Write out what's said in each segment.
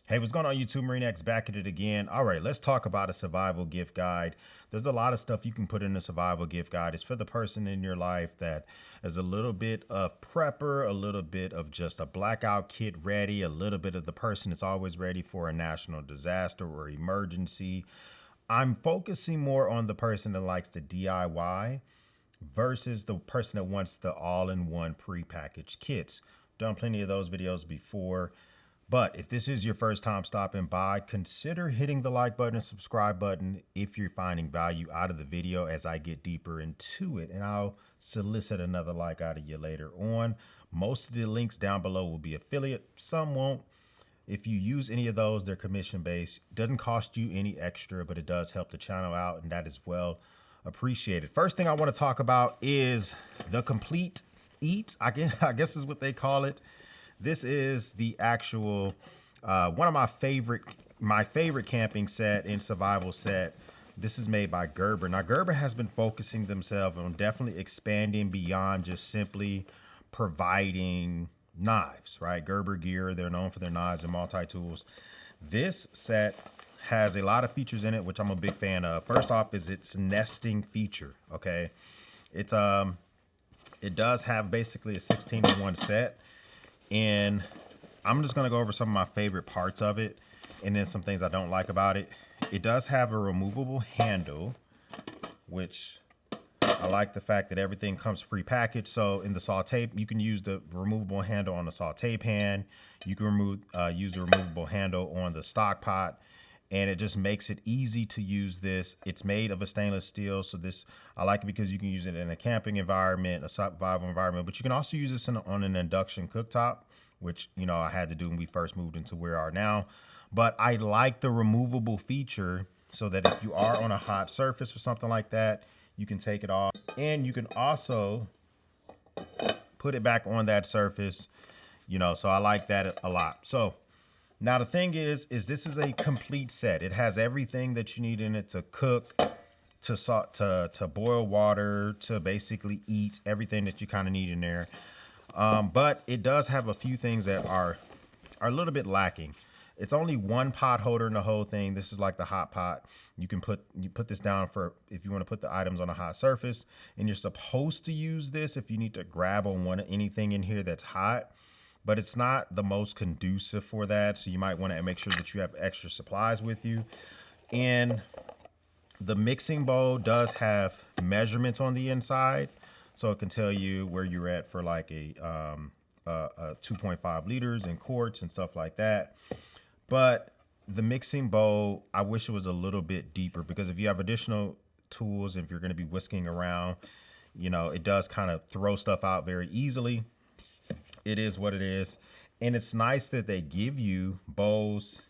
Hey, what's going on YouTube? Marine X back at it again. All right, let's talk about a survival gift guide. There's a lot of stuff you can put in a survival gift guide. It's for the person in your life that is a little bit of prepper, a little bit of just a blackout kit ready, a little bit of the person that's always ready for a national disaster or emergency. I'm focusing more on the person that likes to DIY versus the person that wants the all-in-one prepackaged kits. Done plenty of those videos before. But if this is your first time stopping by, consider hitting the like button and subscribe button if you're finding value out of the video as I get deeper into it. And I'll solicit another like out of you later on. Most of the links down below will be affiliate. Some won't. If you use any of those, they're commission based. Doesn't cost you any extra, but it does help the channel out, and that is well appreciated. First thing I want to talk about is the complete eat. I guess is what they call it. This is the actual, one of my favorite camping set and survival set. This is made by Gerber. Now, Gerber has been focusing themselves on definitely expanding beyond just simply providing knives, right? Gerber gear, they're known for their knives and multi-tools. This set has a lot of features in it, which I'm a big fan of. First off is its nesting feature, okay? It does have basically a 16-in-1 set. And I'm just gonna go over some of my favorite parts of it and then some things I don't like about it. It does have a removable handle, which I like the fact that everything comes pre-packaged. So in the saute, you can use the removable handle on the saute pan. You can use the removable handle on the stock pot, and it just makes it easy to use this. It's made of a stainless steel, so this, I like it because you can use it in a camping environment, a survival environment, but you can also use this on an induction cooktop, which, you know, I had to do when we first moved into where we are now. But I like the removable feature so that if you are on a hot surface or something like that, you can take it off, and you can also put it back on that surface, you know, so I like that a lot. So now the thing is this is a complete set. It has everything that you need in it to cook, to boil water, to basically eat, everything that you kind of need in there. But it does have a few things that are a little bit lacking. It's only one pot holder in the whole thing. This is like the hot pot. You put this down for if you want to put the items on a hot surface, and you're supposed to use this if you need to grab on anything in here that's hot. But it's not the most conducive for that. So you might want to make sure that you have extra supplies with you. And the mixing bowl does have measurements on the inside. So it can tell you where you're at for like a 2.5 liters in quarts and stuff like that. But the mixing bowl, I wish it was a little bit deeper, because if you have additional tools, if you're going to be whisking around, you know, it does kind of throw stuff out very easily. It is what it is. And it's nice that they give you bowls,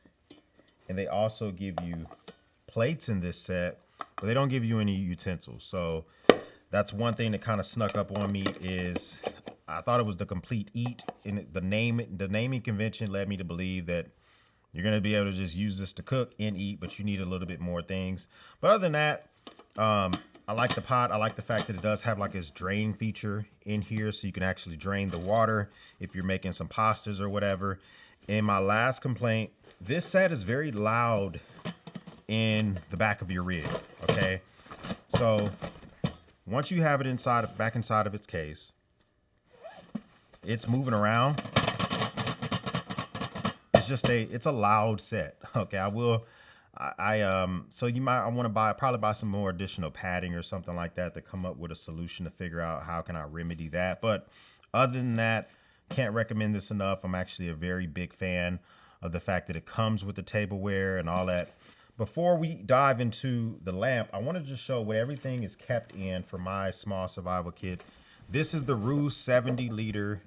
and they also give you plates in this set, but they don't give you any utensils. So that's one thing that kind of snuck up on me. Is I thought it was the complete eat, and the naming convention led me to believe that you're going to be able to just use this to cook and eat, but you need a little bit more things. But other than that, I like the pot. I like the fact that it does have like this drain feature in here, so you can actually drain the water if you're making some pastas or whatever. And my last complaint, this set is very loud in the back of your rig, okay? So once you have it back inside of its case, it's moving around. It's a loud set. Okay, so I want to probably buy some more additional padding or something like that to come up with a solution to figure out how can I remedy that. But other than that, can't recommend this enough. I'm actually a very big fan of the fact that it comes with the tableware and all that. Before we dive into the lamp, I want to just show what everything is kept in for my small survival kit. This is the Ruse 70-liter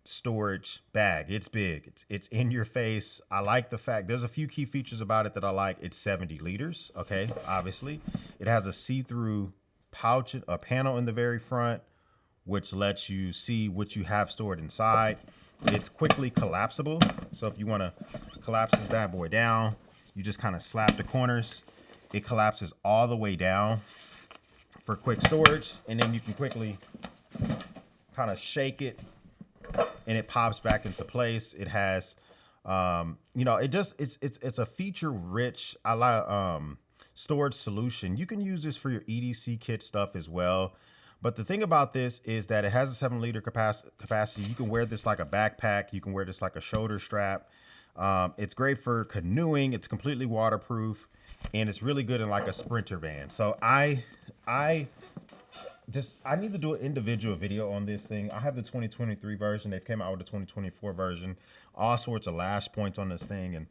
storage bag. It's big. It's in your face. I like the fact there's a few key features about it that I like. It's 70 liters. Okay, obviously it has a see-through pouch, a panel in the very front, which lets you see what you have stored inside. It's quickly collapsible, so if you want to collapse this bad boy down, you just kind of slap the corners. It collapses all the way down for quick storage, and then you can quickly kind of shake it and it pops back into place. It has You know, it's a feature rich storage solution. You can use this for your EDC kit stuff as well. But the thing about this is that it has a 7-liter capacity. You can wear this like a backpack. You can wear this like a shoulder strap. It's great for canoeing. It's completely waterproof, and it's really good in like a sprinter van. So I need to do an individual video on this thing. I have the 2023 version. They've came out with the 2024 version. All sorts of lash points on this thing, and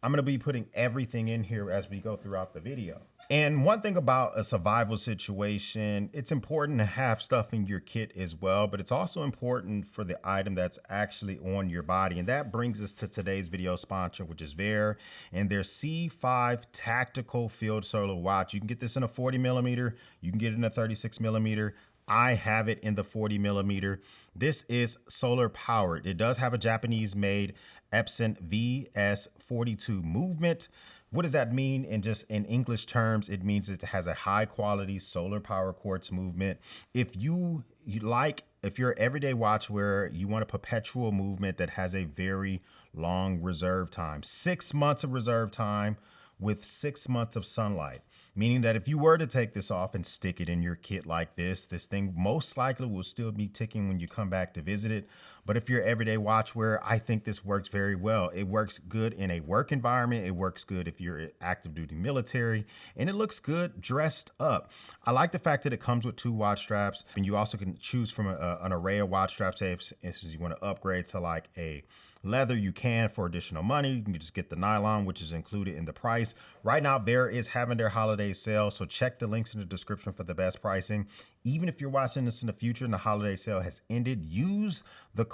I'm going to be putting everything in here as we go throughout the video. And one thing about a survival situation, it's important to have stuff in your kit as well, but it's also important for the item that's actually on your body. And that brings us to today's video sponsor, which is Veer and their C5 Tactical Field Solar Watch. You can get this in a 40 millimeter. You can get it in a 36 millimeter. I have it in the 40 millimeter. This is solar powered. It does have a Japanese made Epson VS42 movement. What does that mean in just in English terms? It means it has a high quality solar power quartz movement. If you're an everyday watch wearer, you want a perpetual movement that has a very long reserve time, 6 months of reserve time with 6 months of sunlight. Meaning that if you were to take this off and stick it in your kit like this thing most likely will still be ticking when you come back to visit it. But if you're an everyday watch wearer, I think this works very well. It works good in a work environment. It works good if you're active duty military, and it looks good dressed up. I like the fact that it comes with 2 watch straps, and you also can choose from an array of watch straps. Say if you want to upgrade to like a leather, you can for additional money. You can just get the nylon, which is included in the price. Right now, Veer is having their holiday sale, so check the links in the description for the best pricing. Even if you're watching this in the future and the holiday sale has ended, use the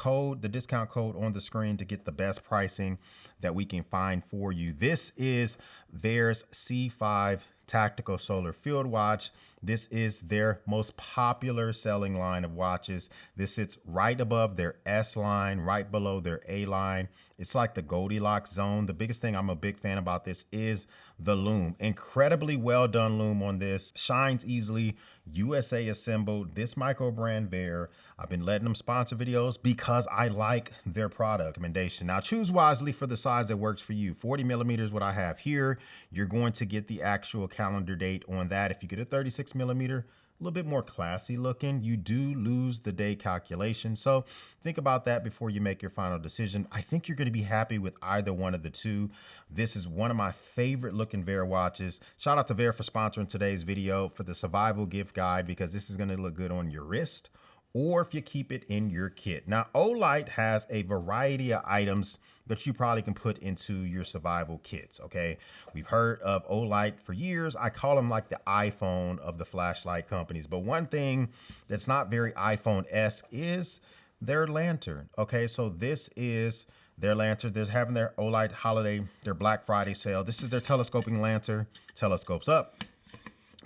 discount code on the screen to get the best pricing that we can find for you. This is Veer's C5 Tactical Solar Field Watch. This is their most popular selling line of watches. This sits right above their S line, right below their A line. It's like the Goldilocks zone. The biggest thing I'm a big fan about this is the loom. Incredibly well done loom on this. Shines easily. USA assembled. This micro brand Veer. I've been letting them sponsor videos because I like their product recommendation. Now choose wisely for the size that works for you. 40 millimeters, what I have here. You're going to get the actual calendar date on that. If you get a 36 millimeter, a little bit more classy looking, you do lose the day calculation. So think about that before you make your final decision. I think you're going to be happy with either one of the two. This is one of my favorite looking Veer watches. Shout out to Veer for sponsoring today's video for the survival gift guide, because this is going to look good on your wrist or if you keep it in your kit. Now, Olight has a variety of items that you probably can put into your survival kits, okay? We've heard of Olight for years. I call them like the iPhone of the flashlight companies. But one thing that's not very iPhone-esque is their lantern, okay? So this is their lantern. They're having their Olight holiday, their Black Friday sale. This is their telescoping lantern. Telescopes up,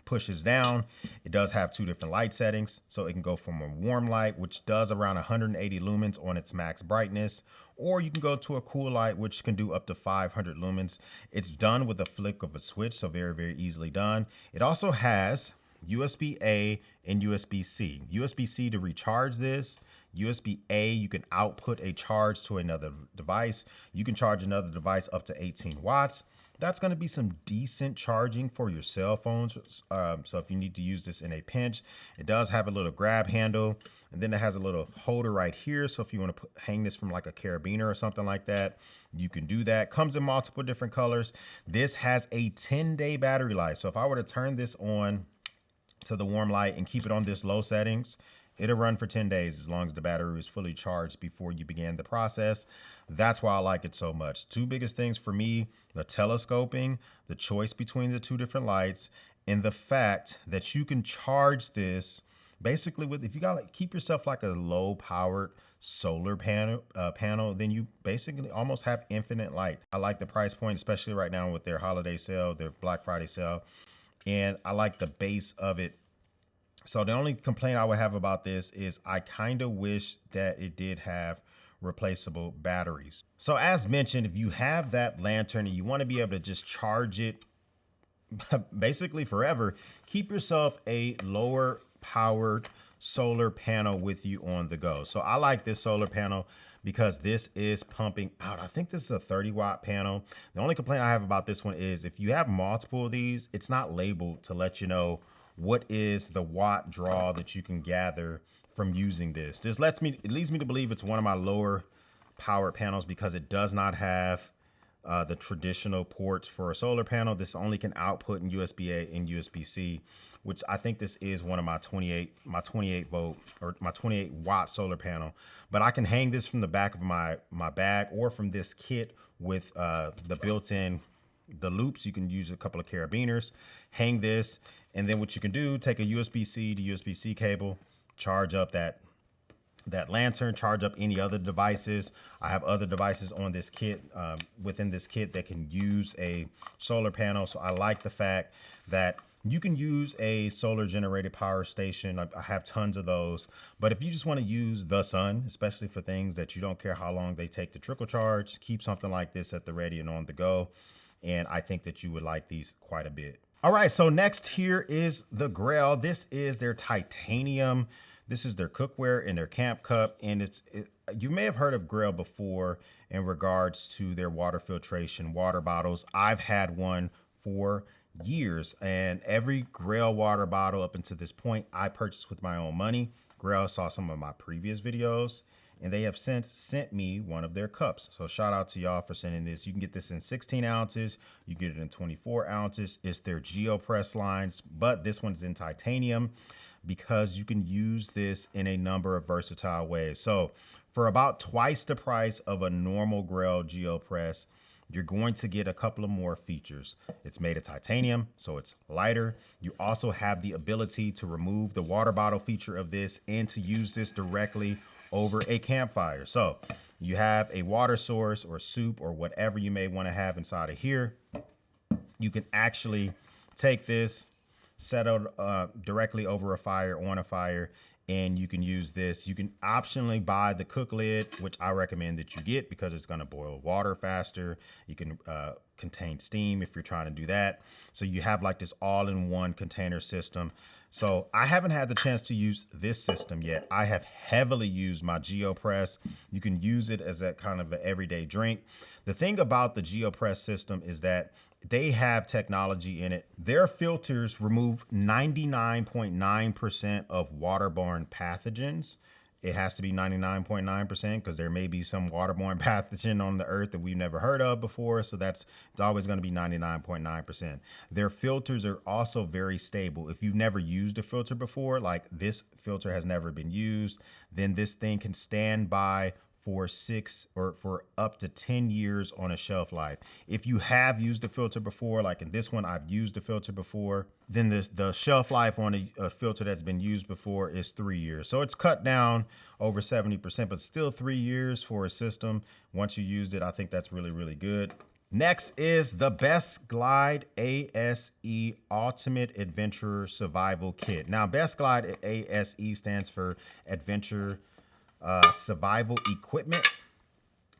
pushes down. It does have 2 different light settings, so it can go from a warm light, which does around 180 lumens on its max brightness, or you can go to a cool light, which can do up to 500 lumens. It's done with a flick of a switch, so very, very easily done. It also has USB-A and USB-C. USB-C to recharge this. USB-A, you can output a charge to another device. You can charge another device up to 18 watts. That's going to be some decent charging for your cell phones. So if you need to use this in a pinch, it does have a little grab handle, and then it has a little holder right here. So if you want to hang this from like a carabiner or something like that, you can do that. Comes in multiple different colors. This has a 10-day battery life. So if I were to turn this on to the warm light and keep it on this low settings, it'll run for 10 days as long as the battery is fully charged before you began the process. That's why I like it so much. 2 biggest things for me: the telescoping, the choice between the 2 different lights, and the fact that you can charge this basically with, if you got to keep yourself like a low powered solar panel, then you basically almost have infinite light. I like the price point, especially right now with their holiday sale, their Black Friday sale. And I like the base of it. So the only complaint I would have about this is I kind of wish that it did have replaceable batteries. So as mentioned, if you have that lantern and you want to be able to just charge it basically forever, keep yourself a lower powered solar panel with you on the go. So I like this solar panel because this is pumping out. I think this is a 30-watt panel. The only complaint I have about this one is if you have multiple of these, it's not labeled to let you know what is the watt draw that you can gather from using this. This it leads me to believe it's one of my lower powered panels because it does not have the traditional ports for a solar panel. This only can output in USB-A and USB-C, which I think this is one of my 28 volt or my 28 watt solar panel. But I can hang this from the back of my bag or from this kit with the built-in the loops. You can use a couple of carabiners, hang this, and then what you can do, take a USB-C to USB-C cable, charge up that lantern, charge up any other devices. I have other devices on this kit, within this kit that can use a solar panel. So I like the fact that you can use a solar generated power station. I have tons of those, but if you just want to use the sun, especially for things that you don't care how long they take to trickle charge, keep something like this at the ready and on the go. And I think that you would like these quite a bit. All right, so next here is the Grail. This is their titanium. This is their cookware and their camp cup. And you may have heard of Grail before in regards to their water filtration water bottles. I've had one for years, and every Grail water bottle up until this point, I purchased with my own money. Grail saw some of my previous videos, and they have since sent me one of their cups. So shout out to y'all for sending this. You can get this in 16 ounces. You get it in 24 ounces. It's their GeoPress lines, but this one's in titanium because you can use this in a number of versatile ways. So for about twice the price of a normal Grail GeoPress, you're going to get a couple of more features. It's made of titanium, so it's lighter. You also have the ability to remove the water bottle feature of this and to use this directly over a campfire. So you have a water source or soup or whatever you may want to have inside of here. You can actually take this, set it directly over a fire, on a fire, and you can use this. You can optionally buy the cook lid, which I recommend that you get because it's going to boil water faster. You can contain steam if you're trying to do that. So you have like this all-in-one container system. So I haven't had the chance to use this system yet. I have heavily used my GeoPress. You can use it as a kind of an everyday drink. The thing about the GeoPress system is that they have technology in it. Their filters remove 99.9% of waterborne pathogens. It has to be 99.9% because there may be some waterborne pathogen on the earth that we've never heard of before. So it's always going to be 99.9%. Their filters are also very stable. If you've never used a filter before, like this filter has never been used, then this thing can stand by for 6 or for up to 10 years on a shelf life. If you have used a filter before, like in this one, I've used a filter before, then the shelf life on a filter that's been used before is 3 years. So it's cut down over 70%, but still 3 years for a system. Once you used it, I think that's really, really good. Next is the Best Glide ASE Ultimate Adventurer Survival Kit. Now, Best Glide ASE stands for Adventure Survival Equipment.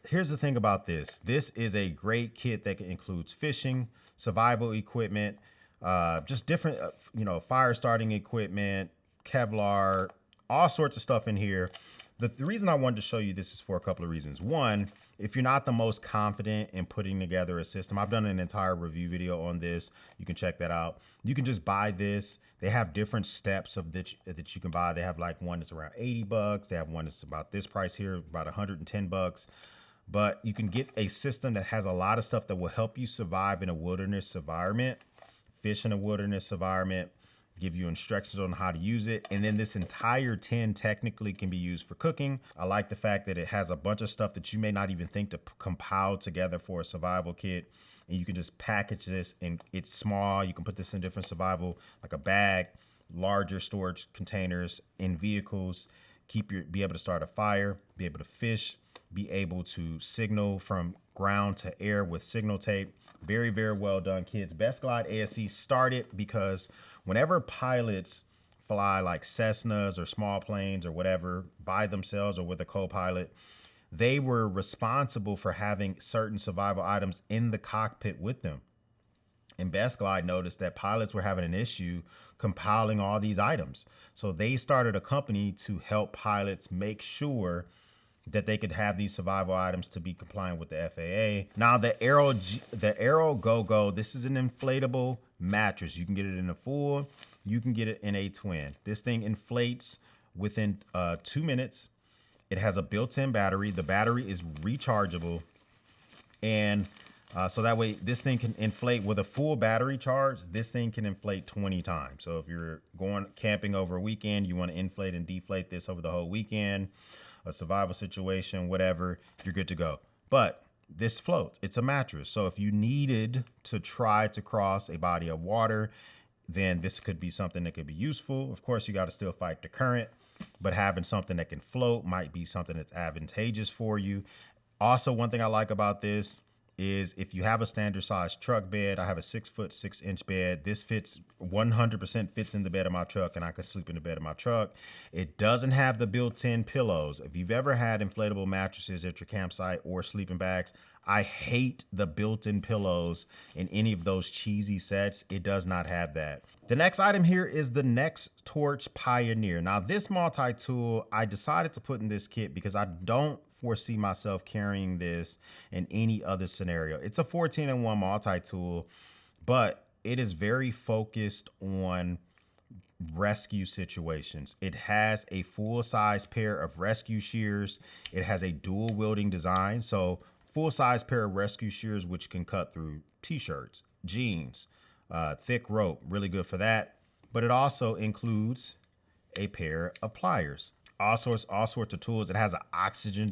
Here's the thing about this. This is a great kit that includes fishing, survival equipment, just different, fire starting equipment, Kevlar, all sorts of stuff in here. The reason I wanted to show you this is for a couple of reasons. One, if you're not the most confident in putting together a system, I've done an entire review video on this. You can check that out. You can just buy this. They have different steps of that you can buy. They have like one that's around 80 bucks. They have one that's about this price here, about 110 bucks. But you can get a system that has a lot of stuff that will help you survive in a wilderness environment, fish in a wilderness environment, give you instructions on how to use it. And then this entire tin technically can be used for cooking. I like the fact that it has a bunch of stuff that you may not even think to compile together for a survival kit. And you can just package this, and it's small. You can put this in different survival, like a bag, larger storage containers, in vehicles, be able to start a fire, be able to fish, be able to signal from ground to air with signal tape. Very, very well done, kids. Best Glide ASE started because whenever pilots fly like Cessnas or small planes or whatever by themselves or with a co-pilot, they were responsible for having certain survival items in the cockpit with them. And Best Glide noticed that pilots were having an issue compiling all these items. So they started a company to help pilots make sure that they could have these survival items to be compliant with the FAA. Now the Aero Go-Go, this is an inflatable mattress. You can get it in a full, you can get it in a twin. This thing inflates within 2 minutes. It has a built-in battery. The battery is rechargeable. And so that way this thing can inflate with a full battery charge. This thing can inflate 20 times. So if you're going camping over a weekend, you want to inflate and deflate this over the whole weekend, a survival situation, whatever, you're good to go. But this floats. It's a mattress. So if you needed to try to cross a body of water, then this could be something that could be useful. Of course, you got to still fight the current, but having something that can float might be something that's advantageous for you. Also, one thing I like about this is if you have a standard size truck bed, I have a 6'6" bed. This fits 100% fits in the bed of my truck, and I could sleep in the bed of my truck. It doesn't have the built-in pillows. If you've ever had inflatable mattresses at your campsite or sleeping bags, I hate the built-in pillows in any of those cheesy sets. It does not have that. The next item here is the Next Torch Pioneer. Now this multi-tool, I decided to put in this kit because I don't foresee myself carrying this in any other scenario. It's a 14-in-1 multi-tool, but it is very focused on rescue situations. It has a full-size pair of rescue shears. It has a dual wielding design. So full-size pair of rescue shears, which can cut through t-shirts, jeans, thick rope, really good for that. But it also includes a pair of pliers. All sorts of tools. It has an oxygen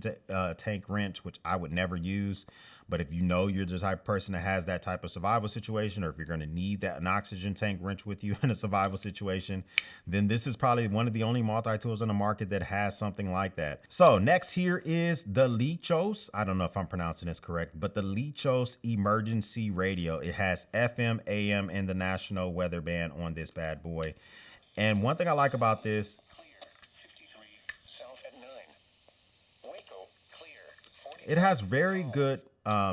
tank wrench, which I would never use. But if you know you're the type of person that has that type of survival situation, or if you're going to need an oxygen tank wrench with you in a survival situation, then this is probably one of the only multi-tools on the market that has something like that. So next here is the Lichos. I don't know if I'm pronouncing this correct, but the Lichos emergency radio. It has FM, AM, and the national weather band on this bad boy. And one thing I like about this, it has very good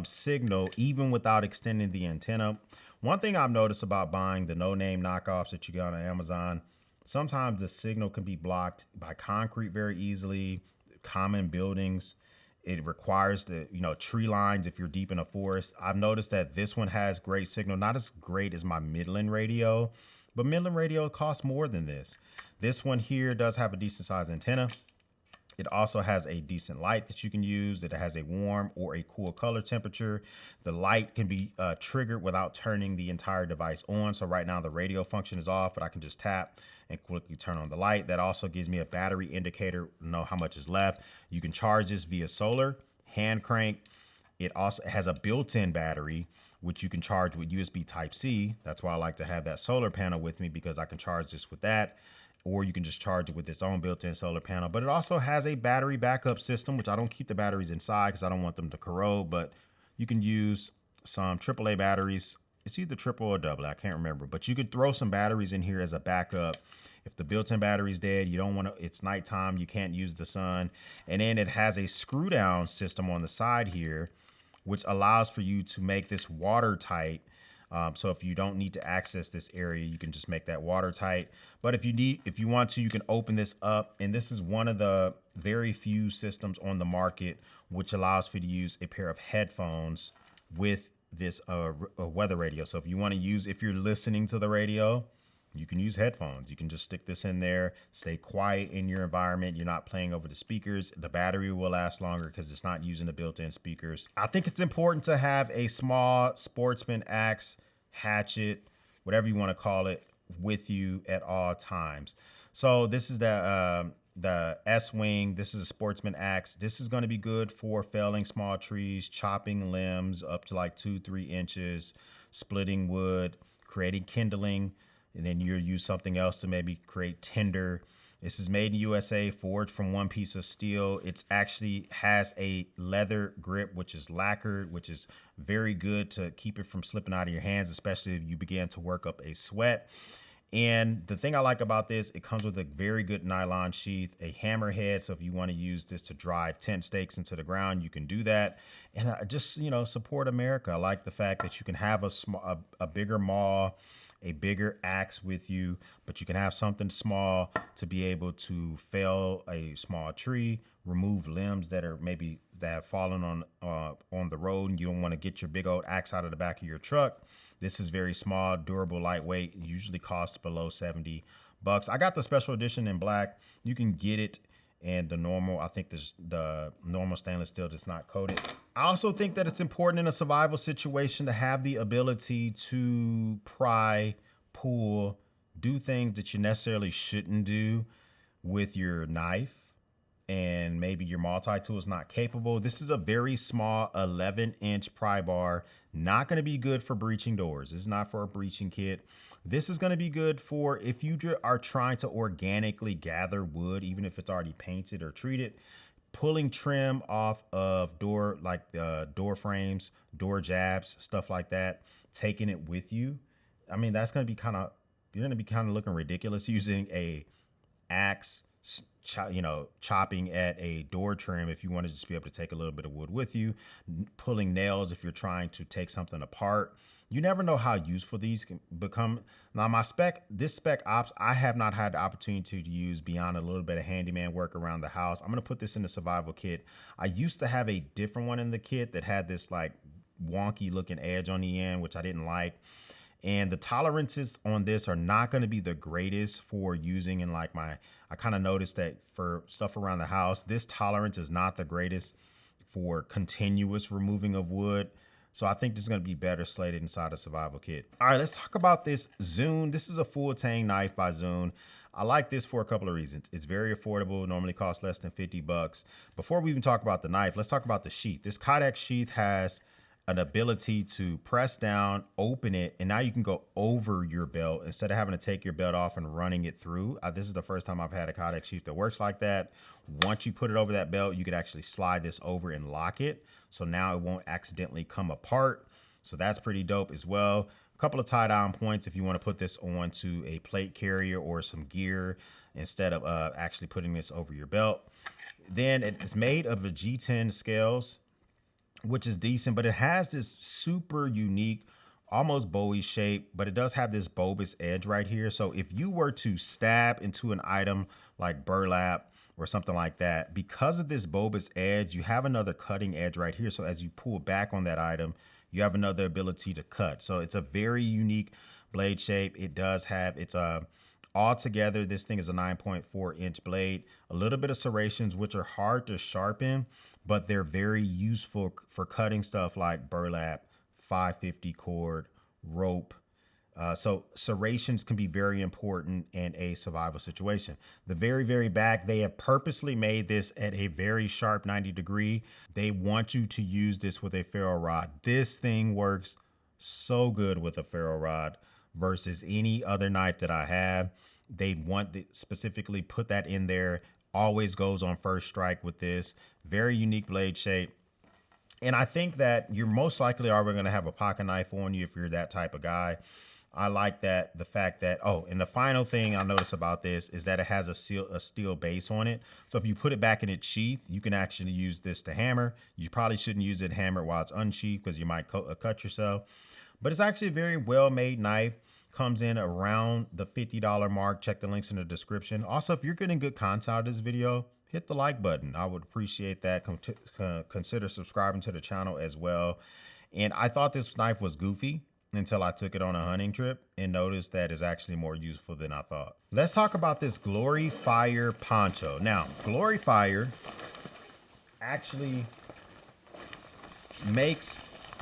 signal even without extending the antenna. One thing I've noticed about buying the no-name knockoffs that you get on Amazon, sometimes the signal can be blocked by concrete very easily, common buildings. It requires the tree lines if you're deep in a forest. I've noticed that this one has great signal, not as great as my Midland radio, but Midland radio costs more than this. This one here does have a decent sized antenna. It also has a decent light that you can use, that it has a warm or a cool color temperature. The light can be triggered without turning the entire device on. So right now the radio function is off, but I can just tap and quickly turn on the light. That also gives me a battery indicator to know how much is left. You can charge this via solar, hand crank. It also has a built-in battery, which you can charge with USB Type-C. That's why I like to have that solar panel with me, because I can charge this with that. Or you can just charge it with its own built-in solar panel. But it also has a battery backup system, which I don't keep the batteries inside because I don't want them to corrode, but you can use some AAA batteries. It's either triple or double, I can't remember, but you could throw some batteries in here as a backup. If the built-in battery's dead, you don't want to, it's nighttime, you can't use the sun. And then it has a screw down system on the side here, which allows for you to make this watertight. So if you don't need to access this area, you can just make that watertight. But if you want to, you can open this up. And this is one of the very few systems on the market which allows for you to use a pair of headphones with this weather radio. So if you want to use, if you're listening to the radio, you can use headphones. You can just stick this in there, stay quiet in your environment. You're not playing over the speakers. The battery will last longer because it's not using the built-in speakers. I think it's important to have a small Sportsman axe, hatchet, whatever you want to call it, with you at all times. So this is the S-Wing. This is a Sportsman axe. This is going to be good for felling small trees, chopping limbs up to like 2-3 inches, splitting wood, creating kindling. And then you'll use something else to maybe create tinder. This is made in USA, forged from one piece of steel. It's actually has a leather grip, which is lacquered, which is very good to keep it from slipping out of your hands, especially if you begin to work up a sweat. And the thing I like about this, it comes with a very good nylon sheath, a hammerhead. So if you want to use this to drive tent stakes into the ground, you can do that. And I just, you know, support America. I like the fact that you can have a bigger maul, a bigger axe with you, but you can have something small to be able to fell a small tree, remove limbs that are maybe that have fallen on the road, and you don't want to get your big old axe out of the back of your truck. This is very small, durable, lightweight. It usually costs below 70 bucks. I got the special edition in black. You can get it in the normal. I think the normal stainless steel that's not coated. I also think that it's important in a survival situation to have the ability to pry, pull, do things that you necessarily shouldn't do with your knife, and maybe your multi-tool is not capable. This is a very small 11-inch pry bar. Not going to be good for breaching doors. This is not for a breaching kit. This is going to be good for if you are trying to organically gather wood, even if it's already painted or treated, pulling trim off of door, like door frames, door jabs, stuff like that, taking it with you. I mean, that's going to be you're going to be kind of looking ridiculous using a axe, chopping at a door trim if you want to just be able to take a little bit of wood with you, pulling nails if you're trying to take something apart. You never know how useful these can become. Now, this spec ops, I have not had the opportunity to use beyond a little bit of handyman work around the house. I'm going to put this in the survival kit. I used to have a different one in the kit that had this like wonky looking edge on the end, which I didn't like. And the tolerances on this are not going to be the greatest for using in like I kind of noticed that for stuff around the house, this tolerance is not the greatest for continuous removing of wood. So I think this is going to be better slated inside a survival kit. All right, let's talk about this Zune. This is a full tang knife by Zune. I like this for a couple of reasons. It's very affordable, normally costs less than 50 bucks. Before we even talk about the knife, let's talk about the sheath. This Kydex sheath has an ability to press down, open it, and now you can go over your belt instead of having to take your belt off and running it through. This is the first time I've had a Kydex sheath that works like that. Once you put it over that belt, you could actually slide this over and lock it. So now it won't accidentally come apart. So that's pretty dope as well. A couple of tie-down points if you want to put this onto a plate carrier or some gear instead of actually putting this over your belt. Then it's made of the G10 scales, which is decent, but it has this super unique, almost Bowie shape, but it does have this bulbous edge right here. So if you were to stab into an item like burlap or something like that, because of this bulbous edge, you have another cutting edge right here. So as you pull back on that item, you have another ability to cut. So it's a very unique blade shape. It does have, altogether, this thing is a 9.4 inch blade, a little bit of serrations, which are hard to sharpen, but they're very useful for cutting stuff like burlap, 550 cord, rope. So serrations can be very important in a survival situation. The very, very back, they have purposely made this at a very sharp 90 degree. They want you to use this with a ferro rod. This thing works so good with a ferro rod versus any other knife that I have. They want to specifically put that in there. Always goes on first strike with this. Very unique blade shape. And I think that you're most likely already going to have a pocket knife on you if you're that type of guy. I like that, the fact that, and the final thing I notice about this is that it has a steel base on it. So if you put it back in its sheath, you can actually use this to hammer. You probably shouldn't use it hammer while it's unsheathed because you might cut yourself. But it's actually a very well-made knife. Comes in around the $50 mark. Check the links in the description. Also, if you're getting good content out of this video, hit the like button. I would appreciate that. Consider subscribing to the channel as well. And I thought this knife was goofy until I took it on a hunting trip and noticed that it's actually more useful than I thought. Let's talk about this Glory Fire poncho. Now, Glory Fire actually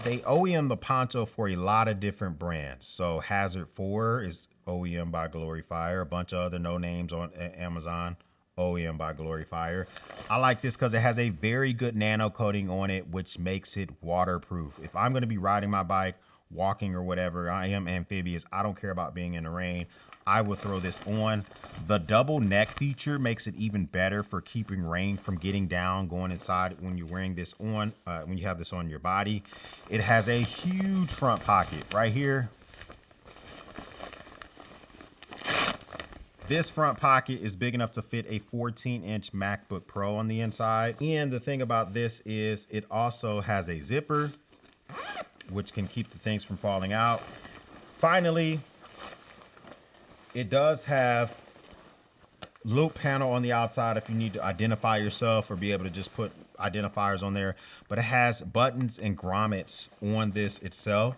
they OEM the poncho for a lot of different brands. So Hazard 4 is OEM by Glory Fire. A bunch of other no names on Amazon, OEM by Glory Fire. I like this because it has a very good nano coating on it, which makes it waterproof. If I'm going to be riding my bike, walking or whatever, I am amphibious, I don't care about being in the rain, I will throw this on. The double neck feature makes it even better for keeping rain from getting down, going inside when you're wearing this on, when you have this on your body. It has a huge front pocket right here. This front pocket is big enough to fit a 14-inch MacBook Pro on the inside. And the thing about this is it also has a zipper, which can keep the things from falling out. Finally, it does have loop panel on the outside if you need to identify yourself or be able to just put identifiers on there, but it has buttons and grommets on this itself.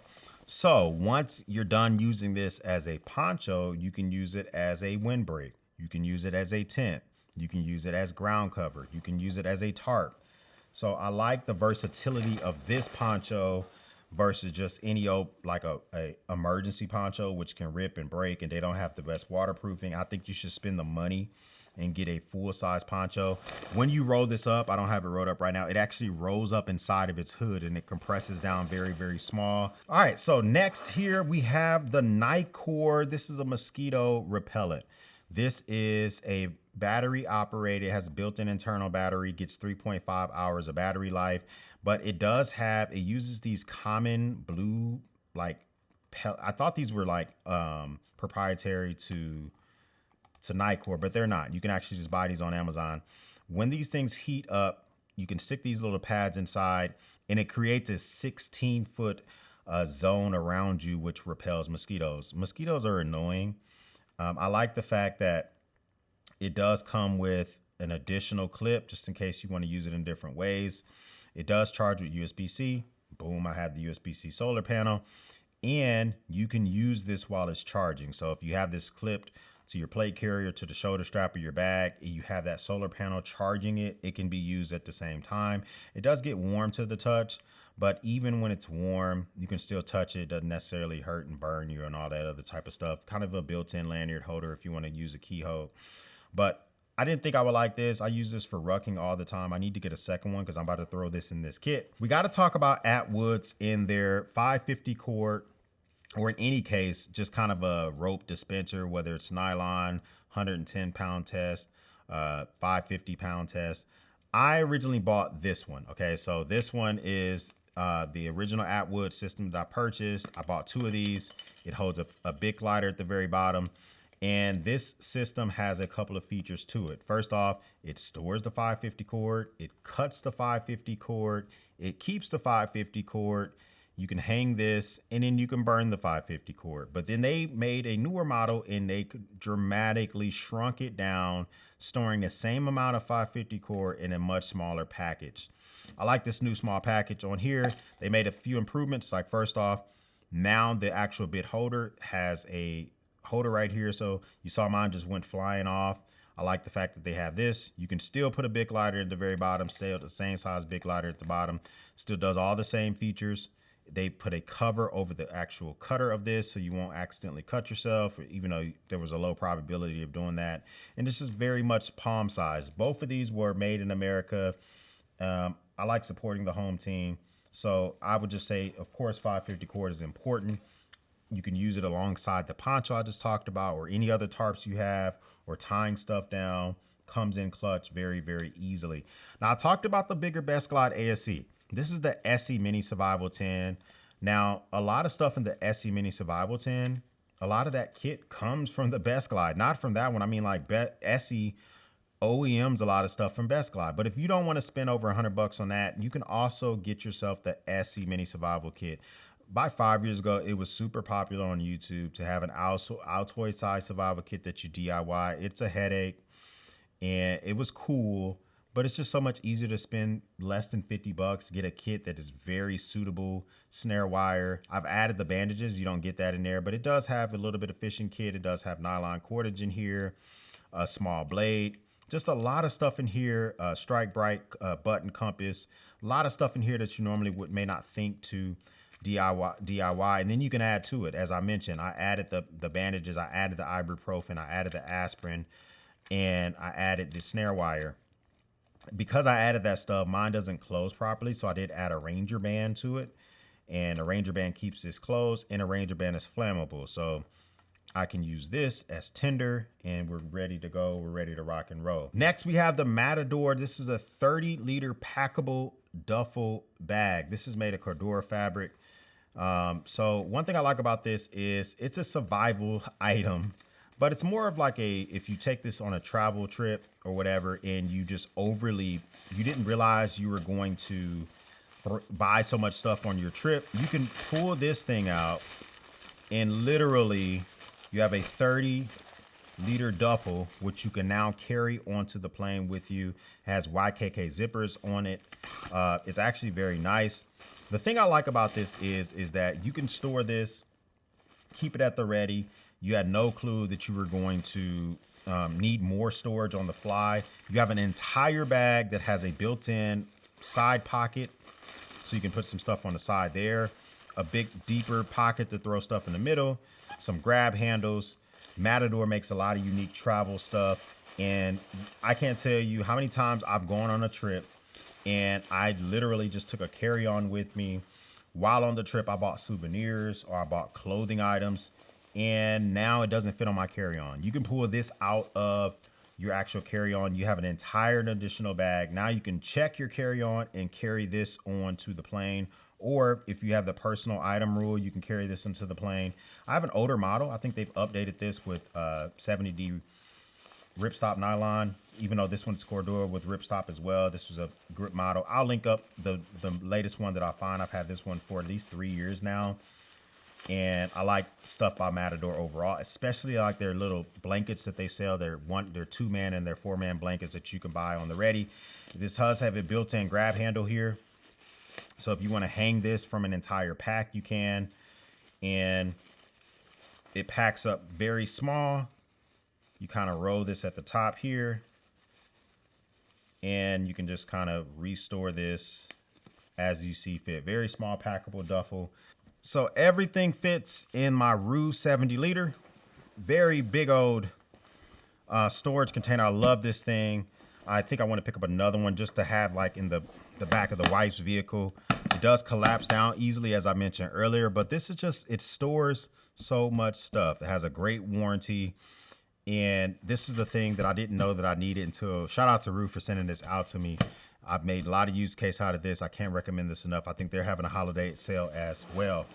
So once you're done using this as a poncho, you can use it as a windbreak. You can use it as a tent. You can use it as ground cover. You can use it as a tarp. So I like the versatility of this poncho versus just any old, like a emergency poncho, which can rip and break and they don't have the best waterproofing. I think you should spend the money and get a full-size poncho. When you roll this up, I don't have it rolled up right now, it actually rolls up inside of its hood and it compresses down very, very small. All right, so next here we have the Paracord. This is a mosquito repellent. This is a battery operated, it has a built-in internal battery, gets 3.5 hours of battery life, but it does have, it uses these common blue, like, I thought these were like proprietary to Paracord, but they're not. You can actually just buy these on Amazon. When these things heat up, you can stick these little pads inside and it creates a 16-foot zone around you, which repels mosquitoes. Mosquitoes are annoying. I like the fact that it does come with an additional clip just in case you want to use it in different ways. It does charge with USB-C. Boom, I have the USB-C solar panel. And you can use this while it's charging. So if you have this clipped to your plate carrier, to the shoulder strap of your bag, and you have that solar panel charging it, it can be used at the same time. It does get warm to the touch, but even when it's warm, you can still touch it. It doesn't necessarily hurt and burn you and all that other type of stuff. Kind of a built-in lanyard holder if you want to use a keyhole. But I didn't think I would like this. I use this for rucking all the time. I need to get a second one because I'm about to throw this in this kit. We got to talk about Atwood's in their 550 cord, or in any case, just kind of a rope dispenser, whether it's nylon, 110-pound test, 550-pound test. I originally bought this one. Okay, so this one is the original Atwood system that I purchased. I bought 2 of these. It holds a big lighter at the very bottom. And this system has a couple of features to it. First off, it stores the 550 cord. It cuts the 550 cord. It keeps the 550 cord. You can hang this and then you can burn the 550 cord. But then they made a newer model and they dramatically shrunk it down, storing the same amount of 550 cord in a much smaller package. I like this new small package on here. They made a few improvements. Like first off, now the actual bit holder has a holder right here. So you saw mine just went flying off. I like the fact that they have this. You can still put a big lighter at the very bottom, stay at the same size big lighter at the bottom. Still does all the same features. They put a cover over the actual cutter of this so you won't accidentally cut yourself, even though there was a low probability of doing that. And it's just very much palm size. Both of these were made in America. I like supporting the home team. So I would just say, of course, 550 cord is important. You can use it alongside the poncho I just talked about, or any other tarps you have, or tying stuff down. Comes in clutch very, very easily. Now I talked about the bigger Best Glide ASC. This is the SE Mini Survival 10. Now, a lot of stuff in the SE Mini Survival 10, a lot of that kit comes from the Best Glide. Not from that one. I mean, like SE OEMs, a lot of stuff from Best Glide. But if you don't want to spend over $100 on that, you can also get yourself the SE Mini Survival Kit. By 5 years ago, it was super popular on YouTube to have an Altoid size survival kit that you DIY. It's a headache and it was cool, but it's just so much easier to spend less than $50, get a kit that is very suitable, snare wire. I've added the bandages. You don't get that in there, but it does have a little bit of fishing kit. It does have nylon cordage in here, a small blade, just a lot of stuff in here, strike bright button compass, a lot of stuff in here that you normally may not think to DIY, and then you can add to it. As I mentioned, I added the bandages, I added the ibuprofen, I added the aspirin, and I added the snare wire. Because I added that stuff, mine doesn't close properly, so I did add a Ranger band to it, and a Ranger band keeps this closed, and a Ranger band is flammable, so I can use this as tinder, and we're ready to go. We're ready to rock and roll. Next, we have the Matador. This is a 30-liter packable duffel bag. This is made of Cordura fabric. So one thing I like about this is it's a survival item, but it's more of like if you take this on a travel trip or whatever, and you just you didn't realize you were going to buy so much stuff on your trip, you can pull this thing out and literally you have a 30-liter duffel, which you can now carry onto the plane with you. It has YKK zippers on it. It's actually very nice. The thing I like about this is that you can store this, keep it at the ready. You had no clue that you were going to need more storage on the fly. You have an entire bag that has a built-in side pocket, so you can put some stuff on the side there. A big, deeper pocket to throw stuff in the middle. Some grab handles. Matador makes a lot of unique travel stuff. And I can't tell you how many times I've gone on a trip and I literally just took a carry-on with me. While on the trip, I bought souvenirs or I bought clothing items, and now it doesn't fit on my carry-on. You can pull this out of your actual carry-on. You have an entire additional bag. Now you can check your carry-on and carry this on to the plane. Or if you have the personal item rule, you can carry this into the plane. I have an older model. I think they've updated this with 70D ripstop nylon, even though this one's Cordura with ripstop as well. This was a grip model. I'll link up the latest one that I find. I've had this one for at least 3 years now. And I like stuff by Matador overall, especially like their little blankets that they sell. Their 2-man and their 4-man blankets that you can buy on the ready. This does have a built-in grab handle here. So if you want to hang this from an entire pack, you can. And it packs up very small. You kind of roll this at the top here. And you can just kind of restore this as you see fit. Very small packable duffel. So everything fits in my Rue 70-liter. Very big old storage container. I love this thing. I think I want to pick up another one just to have like in the back of the wife's vehicle. It does collapse down easily, as I mentioned earlier, but this is just, it stores so much stuff. It has a great warranty. And this is the thing that I didn't know that I needed until, shout out to Rue for sending this out to me. I've made a lot of use case out of this. I can't recommend this enough. I think they're having a holiday sale as well.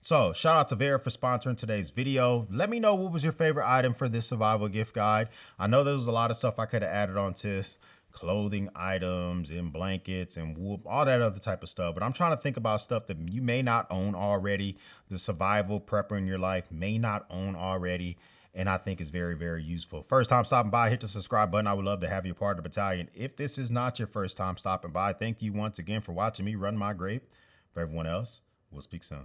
So shout out to Vera for sponsoring today's video. Let me know what was your favorite item for this survival gift guide. I know there was a lot of stuff I could have added on to this. Clothing items and blankets and wool, all that other type of stuff. But I'm trying to think about stuff that you may not own already. The survival prepper in your life may not own already. And I think it's very, very useful. First time stopping by, hit the subscribe button. I would love to have you a part of the battalion. If this is not your first time stopping by, thank you once again for watching me run my grape. For everyone else, we'll speak soon.